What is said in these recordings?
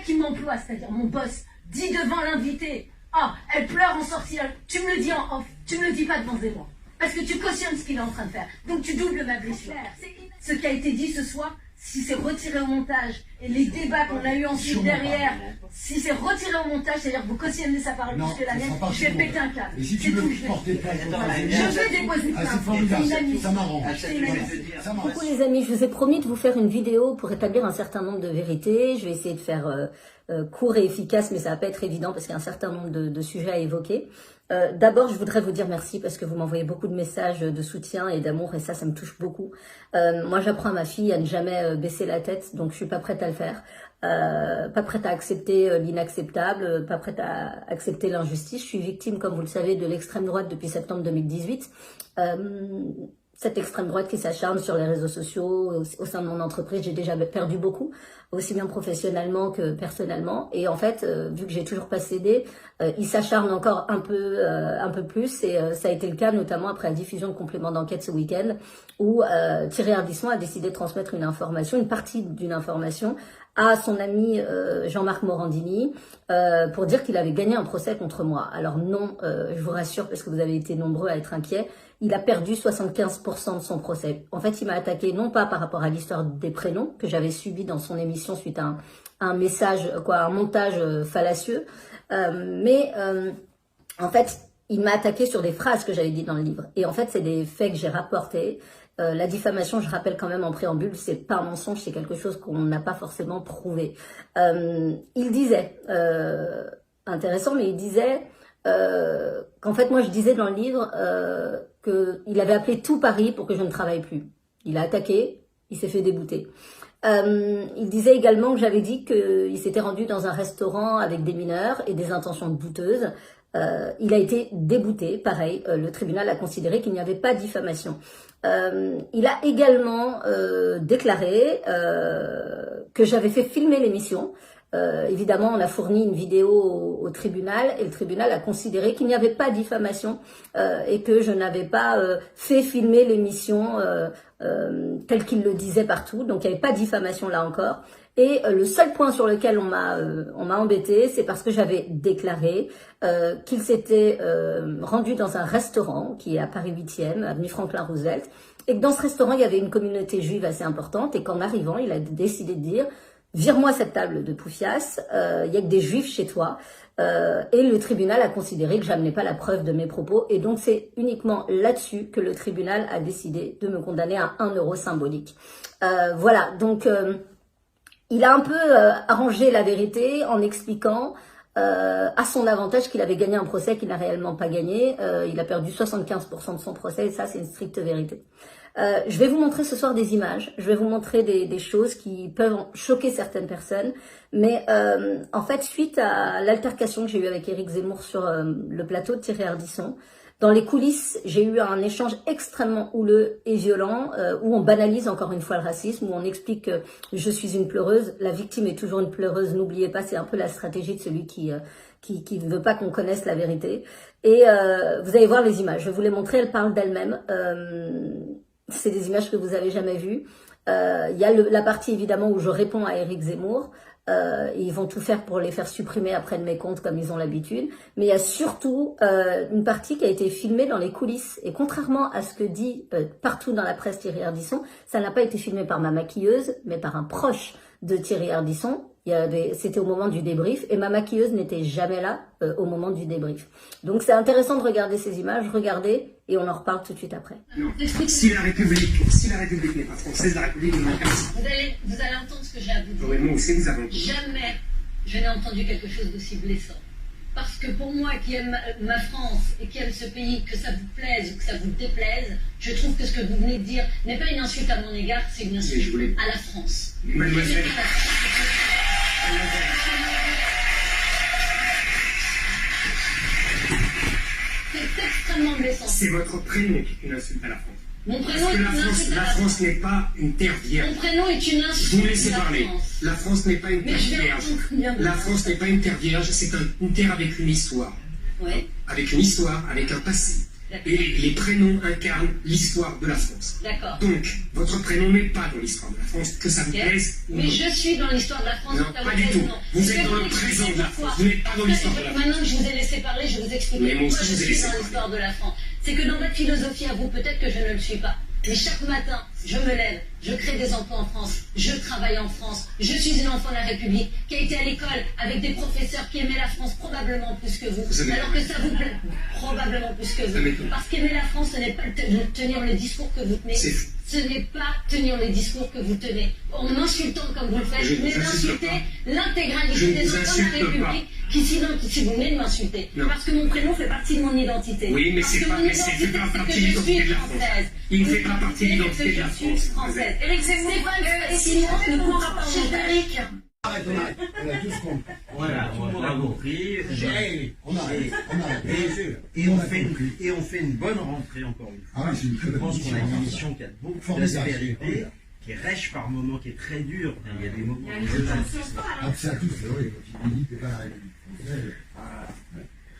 mec qui m'emploie, c'est-à-dire mon boss, dit devant l'invité, ah, elle pleure en sortie, tu me le dis en off, tu me le dis pas devant Zemmour. Parce que tu cautionnes ce qu'il est en train de faire. Donc tu doubles ma blessure. Ce qui a été dit ce soir, si c'est retiré au montage, et les débats qu'on a eu ensuite derrière, si c'est retiré au montage, c'est-à-dire que vous cautionnez sa parole plus que la mienne, je vais péter un câble. Et si tu veux porter plainte, je vais déposer plainte. Ça m'arrange. Coucou les amis, je vous ai promis de vous faire une vidéo pour établir un certain nombre de vérités. Je vais essayer de faire court et efficace, mais ça va pas être évident parce qu'il y a un certain nombre de sujets à évoquer. D'abord, je voudrais vous dire merci parce que vous m'envoyez beaucoup de messages de soutien et d'amour et ça me touche beaucoup. Moi, j'apprends à ma fille à ne jamais baisser la tête, donc je suis pas prête à le faire. Pas prête à accepter l'inacceptable, pas prête à accepter l'injustice. Je suis victime, comme vous le savez, de l'extrême droite depuis septembre 2018. Cette extrême droite qui s'acharne sur les réseaux sociaux, au sein de mon entreprise, j'ai déjà perdu beaucoup, aussi bien professionnellement que personnellement. Et en fait, vu que j'ai toujours pas cédé, il s'acharne encore un peu plus. Et ça a été le cas notamment après la diffusion de compléments d'enquête ce week-end, où Thierry Ardisson a décidé de transmettre une information, une partie d'une information, à son ami Jean-Marc Morandini pour dire qu'il avait gagné un procès contre moi. Alors non, je vous rassure parce que vous avez été nombreux à être inquiets, il a perdu 75% de son procès. En fait, il m'a attaqué non pas par rapport à l'histoire des prénoms que j'avais subi dans son émission suite à un message, un montage fallacieux, mais en fait, il m'a attaqué sur des phrases que j'avais dites dans le livre. Et en fait, c'est des faits que j'ai rapportés. La diffamation, je rappelle quand même en préambule, c'est pas un mensonge, c'est quelque chose qu'on n'a pas forcément prouvé. Il disait, intéressant, mais il disait qu'en fait, moi je disais dans le livre qu'il avait appelé tout Paris pour que je ne travaille plus. Il a attaqué, il s'est fait débouter. Il disait également que j'avais dit qu'il s'était rendu dans un restaurant avec des mineurs et des intentions douteuses. Il a été débouté, pareil, le tribunal a considéré qu'il n'y avait pas de diffamation. Il a également déclaré que j'avais fait filmer l'émission. Évidemment, on a fourni une vidéo au tribunal et le tribunal a considéré qu'il n'y avait pas de diffamation et que je n'avais pas fait filmer l'émission telle qu'il le disait partout. Donc, il n'y avait pas de diffamation là encore. Et le seul point sur lequel on m'a embêté, c'est parce que j'avais déclaré qu'il s'était rendu dans un restaurant qui est à Paris 8e, avenue Franklin Roosevelt, et que dans ce restaurant, il y avait une communauté juive assez importante et qu'en arrivant, il a décidé de dire « Vire-moi cette table de poufias, il n'y a que des juifs chez toi ». Et le tribunal a considéré que j'amenais pas la preuve de mes propos et donc c'est uniquement là-dessus que le tribunal a décidé de me condamner à 1 euro symbolique. Voilà, donc il a un peu arrangé la vérité en expliquant à son avantage qu'il avait gagné un procès qu'il n'a réellement pas gagné. Il a perdu 75% de son procès et ça c'est une stricte vérité. Je vais vous montrer ce soir des images, je vais vous montrer des choses qui peuvent choquer certaines personnes, mais en fait, suite à l'altercation que j'ai eue avec Éric Zemmour sur le plateau de Thierry Ardisson, dans les coulisses, j'ai eu un échange extrêmement houleux et violent où on banalise encore une fois le racisme, où on explique que je suis une pleureuse, la victime est toujours une pleureuse, n'oubliez pas, c'est un peu la stratégie de celui qui ne veut pas qu'on connaisse la vérité. Et vous allez voir les images, je vais vous les montrer, elles parlent d'elles-mêmes. C'est des images que vous avez jamais vues. Il y a la partie évidemment où je réponds à Éric Zemmour. Ils vont tout faire pour les faire supprimer après de mes comptes comme ils ont l'habitude. Mais il y a surtout une partie qui a été filmée dans les coulisses. Et contrairement à ce que dit partout dans la presse Thierry Ardisson, ça n'a pas été filmé par ma maquilleuse, mais par un proche de Thierry Ardisson. C'était au moment du débrief et ma maquilleuse n'était jamais là au moment du débrief. Donc c'est intéressant de regarder ces images, regardez et on en reparle tout de suite après. Si la République n'est pas française, la République n'est pas française. Vous allez entendre ce que j'ai à vous dire. Oui, moi aussi, nous avons. Jamais je n'ai entendu quelque chose d'aussi blessant. Parce que pour moi qui aime ma France et qui aime ce pays, que ça vous plaise ou que ça vous déplaise, je trouve que ce que vous venez de dire n'est pas une insulte à mon égard, c'est une insulte à la France. Mademoiselle. C'est extrêmement blessant. C'est votre prénom qui est une insulte à la France. Mon prénom Parce est que une insulte à la France n'est pas une terre vierge. Mon prénom est une insulte. Vous me laissez à la parler. France. La France n'est pas une terre vierge. La France n'est pas une terre vierge, c'est une terre avec une histoire. Ouais. Avec une histoire, avec un passé. Et les prénoms incarnent l'histoire de la France. D'accord. Donc, votre prénom n'est pas dans l'histoire de la France, que ça vous plaise ou Mais non. je suis dans l'histoire de la France. Non, pas du tout. Vous êtes dans le présent de la France. Vous n'êtes pas dans l'histoire de la France. Maintenant que je vous ai laissé parler, je vous explique Mais moi pourquoi aussi, je je vous ai suis laissé dans parler. l'histoire de la France. C'est que dans votre philosophie à vous, peut-être que je ne le suis pas. Mais chaque matin, je me lève, je crée des emplois en France, je travaille en France, je suis une enfant de la République qui a été à l'école avec des professeurs qui aimaient la France probablement plus que vous. Ça m'étonne. Alors que ça vous plaît probablement plus que Ça vous. m'étonne. Parce qu'aimer la France, ce n'est pas tenir le discours que vous tenez. C'est fou. Ce n'est pas tenir les discours que vous tenez. En insultant comme vous le faites, Je vous ne venez vous insulte d'insulter pas. l'intégralité Je ne des vous enfants de la insulte pas. République qui s'identifient. Si vous venez de m'insulter, Non. parce que mon prénom fait partie de mon identité. Oui, mais Parce c'est que pas, mon mais c'est identité, fait pas c'est partie que de je l'identité suis de la France. française. Il ne fait pas partie de l'identité de la Je suis France. française. Éric Zemmour ne comprend pas mon Éric. Arrête, on a tous compris. Voilà, tout le monde a compris. On arrête. Et on fait une bonne rentrée encore une fois. Ah oui, c'est une très Je bonne pense qu'on a une émission. émission qui a beaucoup Formidable. d'aspérité, qui est rêche par moments, qui est très dure. Il y a des moments. Accès à tous, c'est vrai. Quand il dit que t'es pas la République française.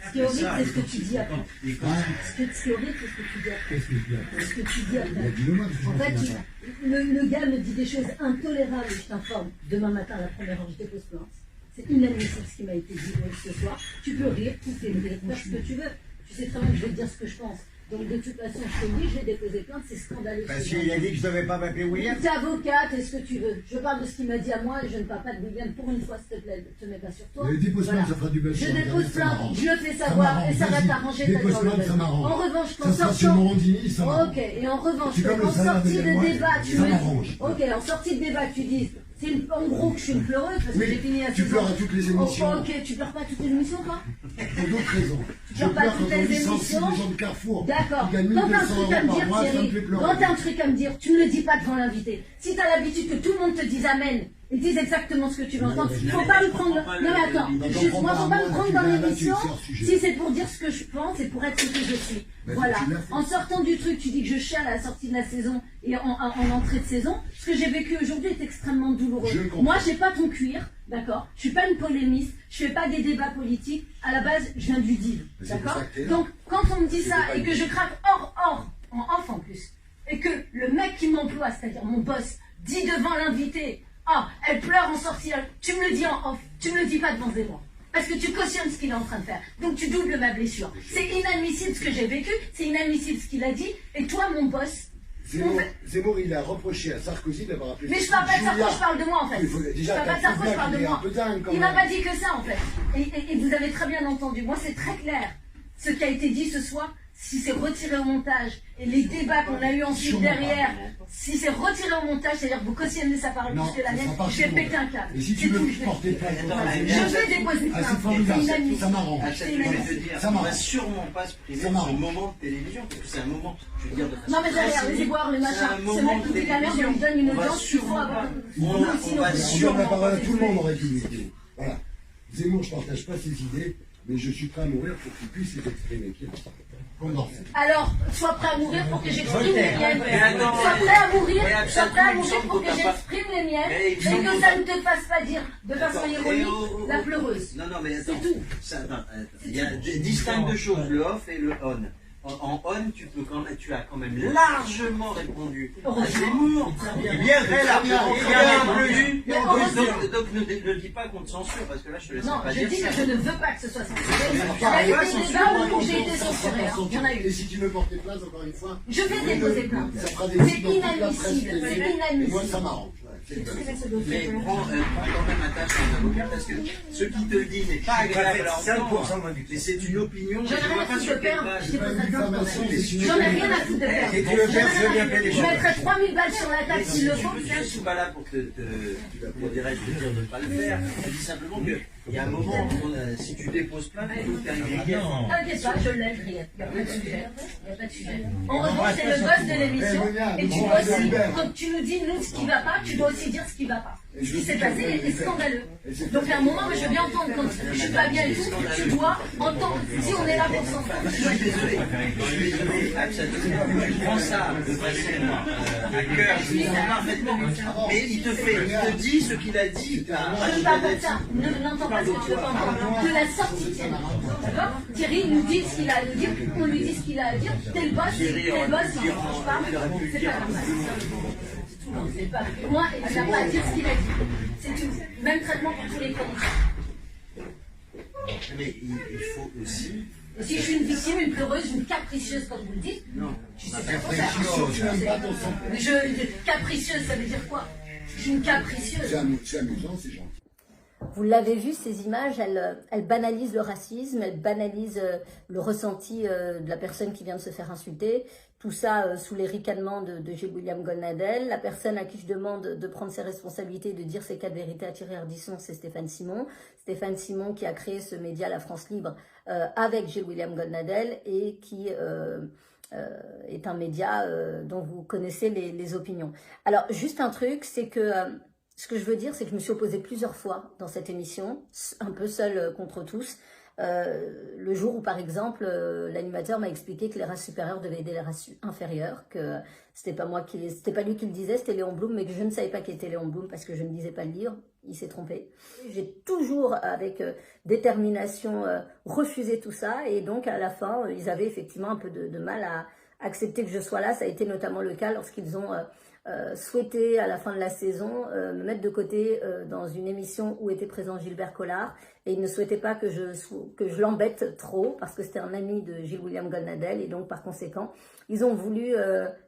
Ce qui est horrible, c'est ce que tu dis après. Et quand- Ce qui est horrible, c'est ce que tu dis après. Qu'est-ce que je dis après? Ce que tu dis Il a après. dit le moi, parce que je En m'en fait, souviens pas. le gars me dit des choses intolérables, je t'informe. Demain matin, à la première heure, je dépose plainte. C'est inadmissible ce qui m'a été dit ce soir. Tu peux rire, pousser, faire ce que tu veux. Tu sais très bien que je vais te dire ce que je pense. Donc de toute façon, je te dis, je vais déposer plainte, c'est scandaleux. Parce qu'il a dit que je devais pas m'appeler William. T'es avocate, est-ce que tu veux? Je parle de ce qu'il m'a dit à moi et je ne parle pas de William. Pour une fois, s'il te plaît, ne te mets pas sur toi. Mais dépose plainte, Voilà. ça fera du buzz Je sur dépose Internet, ça plainte, m'arrange. je le fais Ça savoir m'arrange, et ça va vas-y. t'arranger ta Dépose journée. plainte, ça m'arrange. En revanche, Ça qu'en sera sur sortant... Morandini, ça m'arrange. Ok, et en revanche, C'est comme le en salaire sortie de de mois, débat, tu ça me m'arrange. Ok, en sortie de débat, tu dis, c'est en gros que je suis une pleureuse parce que Oui, j'ai fini à tu 16 pleures ans. à toutes les émissions. Oh, ok, tu pleures pas à toutes les émissions, toi? Pour d'autres raisons. Je pleures pas pleure toutes quand on les licencie émissions. les gens de Carrefour. D'accord. Qui gagnent Quand t'as un 1200 truc à euros me dire, par mois, ça me Thierry, fait pleurer. quand t'as un truc à me dire, tu ne le dis pas devant l'invité. Si t'as l'habitude que tout le monde te dise amen et dise exactement ce que tu veux entendre, faut pas me prendre. Non mais attends, juste moi, faut pas me prendre dans l'émission. Si c'est pour dire ce que je pense et pour être ce que je suis. Mais Voilà. tu l'as fait. En sortant du truc, tu dis que je chiale à la sortie de la saison et en entrée de saison. Ce que j'ai vécu aujourd'hui est extrêmement douloureux. Je le comprends. Moi, j'ai pas ton cuir, d'accord? Je suis pas une polémiste, je fais pas des débats politiques. À la base, je viens du deal, Mais c'est pour d'accord? ça que t'es là. Donc, quand on me dit ça pas et une que je craque en off en plus, et que le mec qui m'emploie, c'est-à-dire mon boss, dit devant l'invité, ah, elle pleure en sortie, tu me le dis en off, tu me le dis pas devant Zemmour. Parce que tu cautionnes ce qu'il est en train de faire. Donc tu doubles ma blessure. C'est inadmissible ce que j'ai vécu, c'est inadmissible ce qu'il a dit, et toi, mon boss, Zemmour, il a reproché à Sarkozy d'avoir appelé. mais je parle pas de Sarko, je parle de moi en fait. Il faut- déjà, je parle pas de Sarko, je parle de il est un moi. peu dingue, quand Il m'a même. pas dit que ça en fait. Et vous avez très bien entendu. Moi c'est très clair. Ce qui a été dit ce soir, si c'est retiré au montage et les débats qu'on a eu ensuite Sûrement derrière, pas. si c'est retiré au montage, c'est-à-dire que vous cautionnez sa parole Non, plus que la ça mienne, sera pas je vais sur le péter un montage. câble. Et si C'est tu veux tout, je vais- porter plainte contre Attends, Zemmour, Je vais déposer ah, c'est plainte. formidable, C'est inadmissible. ça m'arrange. À C'est chaque fois, je inadmissible. veux dire, Ça on va m'arrange. sûrement pas se priver Ça de ce m'arrange. moment de télévision, parce que c'est un moment, je veux dire, de façon Non mais derrière, très les cynique, déboires, les c'est machins, un ce moment mec de qui dit la merde, on lui donne une On va audience, il faut sûrement avoir... pas- Nous on aussi, va On donne la sûrement parole à pas tout le monde en se République. Voilà. Zemmour, je ne partage pas ses idées, mais je suis prêt à mourir pour qu'il puisse s'exprimer. Condensé. Alors, sois prêt à mourir pour que j'exprime les miennes. Mais attends, Sois prêt à mourir, mais sois prêt à il me mourir semble pour que que t'as pas- j'exprime les miennes Mais et il me semble que que ça t'as- ne te fasse pas dire de façon Attends, ironique oh, la pleureuse. Non, mais attends. C'est tout. Attends. Il y a distingue deux choses, le off et le on. En on, tu as quand même largement répondu à Zemmour. Bien, très largement. Mais heureusement. Donc ne dis pas qu'on te censure, parce que là, je te laisse Non, pas je dire dis ça. que je ne veux pas que ce soit censuré. Il y Pas a eu des censuré, débats moi, où j'ai quand été on censuré. s'en Il y en a Et eu. si tu veux porter plainte, encore une fois, Je vais déposer plainte. ça fera des C'est titres dans toute la presse inadmissible. C'est télé. Et moi, inadmissible. ça m'arrange. Ouais, c'est bien. Mais prends quand même un tâche en avocat, parce que ce qui te dit n'est pas agréable à entendre. Mais c'est une opinion. J'en ai je rien vois à pas foutre sur de quelle perdre. base. Je déposerai plainte quand Diffamation, même. c'est une J'en ai rien à foutre de perdre. Si tu veux faire, je veux bien payer les Je mettrai 3000 balles sur la Mais table si s'il tu le veux, faut. je suis pas là pour pour dirais-je, te dire de ne pas le faire. Je dis simplement que il y a un moment où si tu déposes plainte, il faut faire une grieffe. T'inquiète pas, je l'ai, il n'y a pas de sujet. Il n'y a pas de sujet. En revanche, c'est le boss de l'émission. Et tu dois aussi, quand tu nous dis nous ce qui va pas, tu dois dois aussi dire ce qui ne va pas. Et Ce je qui s'est veux passé dire, est scandaleux. et c'est- Donc à un moment, moi, je veux bien entendre quand je suis pas bien et tout, tu dois entendre, si on est là pour s'entendre, tu dois Je suis désolé, Axel, je prends ça de façon à cœur, je comprends parfaitement, mais il te dit ce qu'il a dit. ne parle pas de ça, n'entends pas ce que tu veux pas entendre, de la sortie Thierry. D'accord? Thierry nous dit ce qu'il a à nous dire, on lui dit ce qu'il a à dire, tel boss, non, franchement, c'est pas normal. C'est pas moi et il n'a pas à dire ce qu'il a dit. C'est tout. Même traitement pour tous les chroniqueurs. Mais il faut aussi. Et si je suis une victime, une pleureuse, une capricieuse, comme vous le dites, je sais pas pour ça. Capricieuse, ça veut dire quoi? Je suis une capricieuse. C'est amusant, c'est gentil. Vous l'avez vu, ces images, elles banalisent le racisme, elles banalisent le ressenti de la personne qui vient de se faire insulter. Tout ça sous les ricanements de Gilles William Goldnadel. La personne à qui je demande de prendre ses responsabilités, de dire ses 4 vérités à Thierry Ardisson, c'est Stéphane Simon. Stéphane Simon qui a créé ce média La France Libre avec Gilles William Goldnadel et qui est un média dont vous connaissez les opinions. Alors, juste un truc, c'est que... ce que je veux dire, c'est que je me suis opposée plusieurs fois dans cette émission, un peu seule contre tous. Le jour où, par exemple, l'animateur m'a expliqué que les races supérieures devaient aider les races inférieures, que c'était pas lui qui le disait, c'était Léon Blum, mais que je ne savais pas qui était Léon Blum parce que je ne lisais pas le livre. Il s'est trompé. J'ai toujours, avec détermination, refusé tout ça, et donc à la fin, ils avaient effectivement un peu de mal à accepter que je sois là. Ça a été notamment le cas lorsqu'ils ont souhaité, à la fin de la saison, me mettre de côté dans une émission où était présent Gilbert Collard, et ils ne souhaitaient pas que je l'embête trop, parce que c'était un ami de Gilles William Goldnadel, et donc par conséquent, ils ont voulu,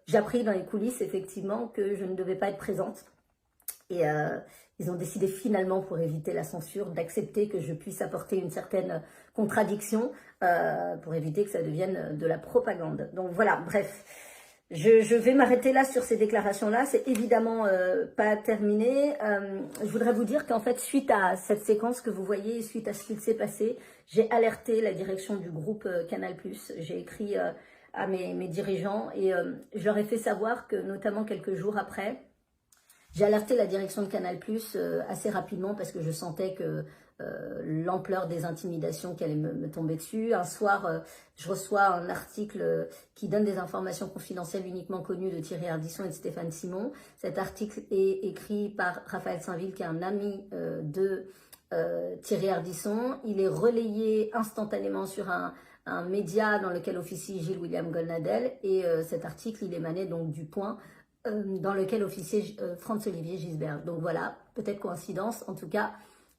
j'ai appris dans les coulisses effectivement que je ne devais pas être présente, et ils ont décidé finalement, pour éviter la censure, d'accepter que je puisse apporter une certaine contradiction, pour éviter que ça devienne de la propagande. Donc voilà, bref. Je vais m'arrêter là sur ces déclarations-là. C'est évidemment pas terminé. Je voudrais vous dire qu'en fait, suite à cette séquence que vous voyez, suite à ce qu'il s'est passé, j'ai alerté la direction du groupe Canal+. J'ai écrit à mes dirigeants et je leur ai fait savoir que, notamment quelques jours après, j'ai alerté la direction de Canal+, assez rapidement parce que je sentais que l'ampleur des intimidations qui allaient me tomber dessus. Un soir, je reçois un article qui donne des informations confidentielles uniquement connues de Thierry Ardisson et de Stéphane Simon. Cet article est écrit par Raphaël Saint-Ville, qui est un ami de Thierry Ardisson. Il est relayé instantanément sur un média dans lequel officie Gilles William Goldnadel, et cet article, il émanait donc du Point, dans lequel officiait Franz-Olivier Gisbert. Donc voilà, peut-être coïncidence, en tout cas,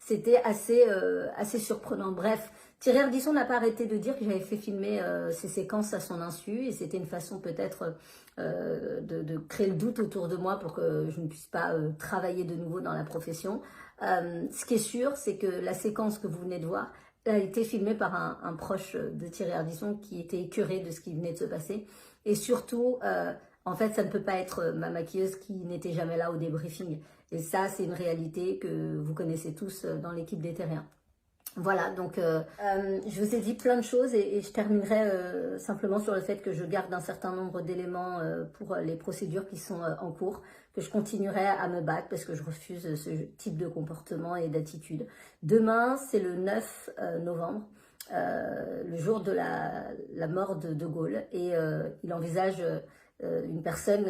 c'était assez surprenant. Bref, Thierry Ardisson n'a pas arrêté de dire que j'avais fait filmer ces séquences à son insu, et c'était une façon peut-être de créer le doute autour de moi pour que je ne puisse pas travailler de nouveau dans la profession. Ce qui est sûr, c'est que la séquence que vous venez de voir a été filmée par un proche de Thierry Ardisson qui était écœuré de ce qui venait de se passer. Et surtout, en fait, ça ne peut pas être ma maquilleuse qui n'était jamais là au débriefing. Et ça, c'est une réalité que vous connaissez tous dans l'équipe des Terriens. Voilà, donc je vous ai dit plein de choses et je terminerai simplement sur le fait que je garde un certain nombre d'éléments pour les procédures qui sont en cours, que je continuerai à me battre parce que je refuse ce type de comportement et d'attitude. Demain, c'est le 9 novembre, le jour de la mort de De Gaulle, et il envisage, une personne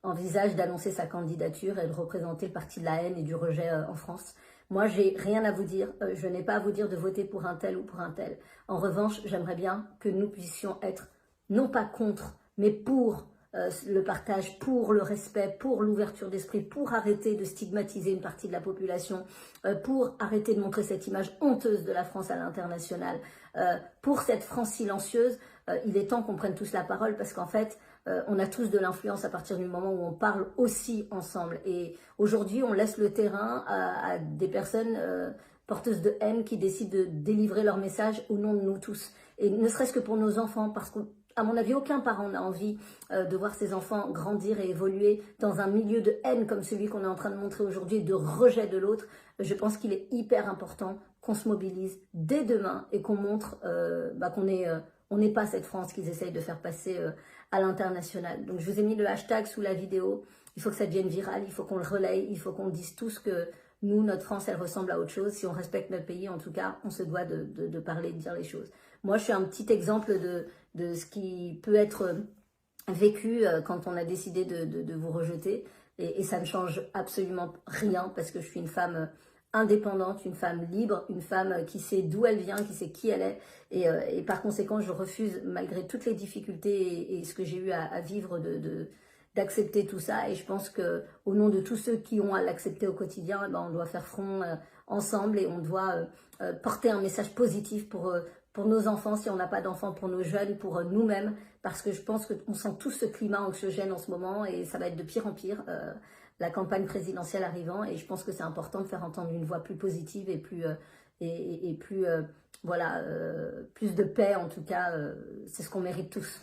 envisage d'annoncer sa candidature et de représenter le parti de la haine et du rejet en France. Moi, j'ai rien à vous dire. Je n'ai pas à vous dire de voter pour un tel ou pour un tel. En revanche, j'aimerais bien que nous puissions être, non pas contre, mais pour le partage, pour le respect, pour l'ouverture d'esprit, pour arrêter de stigmatiser une partie de la population, pour arrêter de montrer cette image honteuse de la France à l'international, pour cette France silencieuse. Il est temps qu'on prenne tous la parole parce qu'en fait, on a tous de l'influence à partir du moment où on parle aussi ensemble. Et aujourd'hui, on laisse le terrain à des personnes porteuses de haine qui décident de délivrer leur message au nom de nous tous. Et ne serait-ce que pour nos enfants, parce qu'à mon avis, aucun parent n'a envie de voir ses enfants grandir et évoluer dans un milieu de haine comme celui qu'on est en train de montrer aujourd'hui, de rejet de l'autre. Je pense qu'il est hyper important qu'on se mobilise dès demain et qu'on montre qu'on n'est pas cette France qu'ils essayent de faire passer à l'international. Donc je vous ai mis le hashtag sous la vidéo. il faut que ça devienne viral, il faut qu'on le relaye, il faut qu'on dise tous que nous, notre France, elle ressemble à autre chose. Si on respecte notre pays, en tout cas, on se doit de parler, de dire les choses. Moi, je suis un petit exemple de ce qui peut être vécu quand on a décidé de vous rejeter. Et ça ne change absolument rien parce que je suis une femme indépendante, une femme libre, une femme qui sait d'où elle vient, qui sait qui elle est. Et par conséquent, je refuse, malgré toutes les difficultés et ce que j'ai eu à vivre, d'accepter tout ça. Et je pense que au nom de tous ceux qui ont à l'accepter au quotidien, eh ben, on doit faire front ensemble et on doit porter un message positif pour nos enfants, si on n'a pas d'enfants, pour nos jeunes, pour nous-mêmes, parce que je pense qu'on sent tous ce climat anxiogène en ce moment et ça va être de pire en pire. La campagne présidentielle arrivant, et je pense que c'est important de faire entendre une voix plus positive et plus voilà, plus de paix en tout cas, c'est ce qu'on mérite tous.